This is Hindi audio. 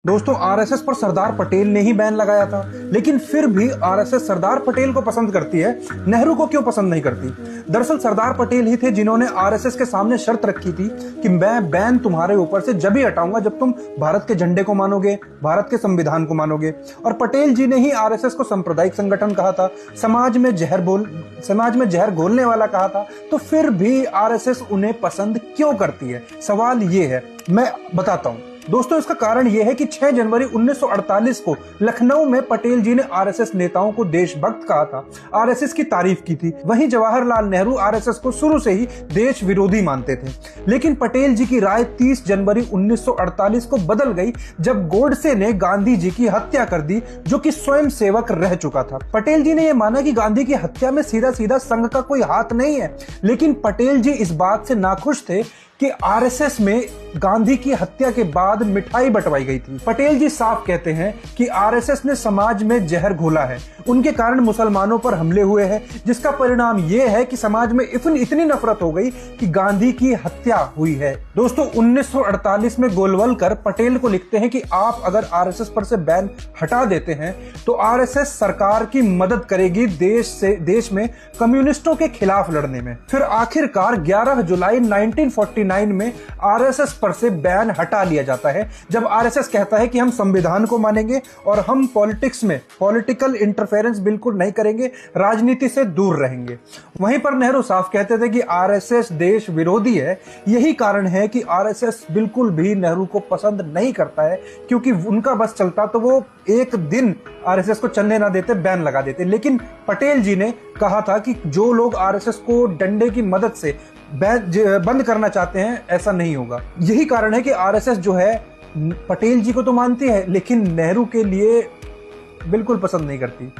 दोस्तों आरएसएस पर सरदार पटेल ने ही बैन लगाया था, लेकिन फिर भी आरएसएस सरदार पटेल को पसंद करती है, नेहरू को क्यों पसंद नहीं करती? दरअसल सरदार पटेल ही थे जिन्होंने आरएसएस के सामने शर्त रखी थी कि मैं बैन तुम्हारे ऊपर से जब ही हटाऊंगा जब तुम भारत के झंडे को मानोगे, भारत के संविधान को मानोगे। और पटेल जी ने ही आरएसएस को सांप्रदायिक संगठन कहा था, समाज में जहर घोलने वाला कहा था। तो फिर भी आरएसएस उन्हें पसंद क्यों करती है? सवाल ये है, मैं बताता हूं। दोस्तों इसका कारण यह है कि 6 जनवरी 1948 को लखनऊ में पटेल जी ने आरएसएस नेताओं को देशभक्त कहा था, आरएसएस की तारीफ की थी। वहीं जवाहरलाल नेहरू आरएसएस को शुरू से ही देश विरोधी मानते थे। लेकिन पटेल जी की राय 30 जनवरी 1948 को बदल गई जब गोडसे ने गांधी जी की हत्या कर दी, जो कि स्वयं सेवक रह चुका था। पटेल जी ने यह माना कि गांधी की हत्या में सीधा सीधा संघ का कोई हाथ नहीं है, लेकिन पटेल जी इस बात से नाखुश थे कि आरएसएस में गांधी की हत्या के बाद मिठाई बंटवाई गई थी। पटेल जी साफ कहते हैं कि आरएसएस ने समाज में जहर घोला है, उनके कारण मुसलमानों पर हमले हुए हैं, जिसका परिणाम यह है कि समाज में इतनी नफरत हो गई कि गांधी की हत्या हुई है। दोस्तों 1948 में गोलवलकर पटेल को लिखते हैं कि आप अगर आरएसएस पर से बैन हटा देते हैं तो आरएसएस सरकार की मदद करेगी देश में कम्युनिस्टों के खिलाफ लड़ने में। फिर आखिरकार 11 जुलाई 1949 में आरएसएस पर से बैन हटा लिया जाता है, जब आरएसएस कहता है कि हम संविधान को मानेंगे और हम पॉलिटिकल इंटरफेरेंस बिल्कुल नहीं करेंगे, राजनीति से दूर रहेंगे। वहीं पर नेहरू साफ कहते थे कि आरएसएस देश विरोधी है। यही कारण है कि आरएसएस बिल्कुल भी नेहरू को पसंद नहीं करता है, क्योंकि उनका बस चलता तो वो एक दिन आरएसएस को चलने ना देते, बैन लगा देते। लेकिन पटेल जी ने कहा था कि जो लोग आरएसएस को डंडे की मदद से बंद करना चाहते हैं, ऐसा नहीं होगा। यही कारण है कि आरएसएस जो है पटेल जी को तो मानती है, लेकिन नेहरू के लिए बिल्कुल पसंद नहीं करती।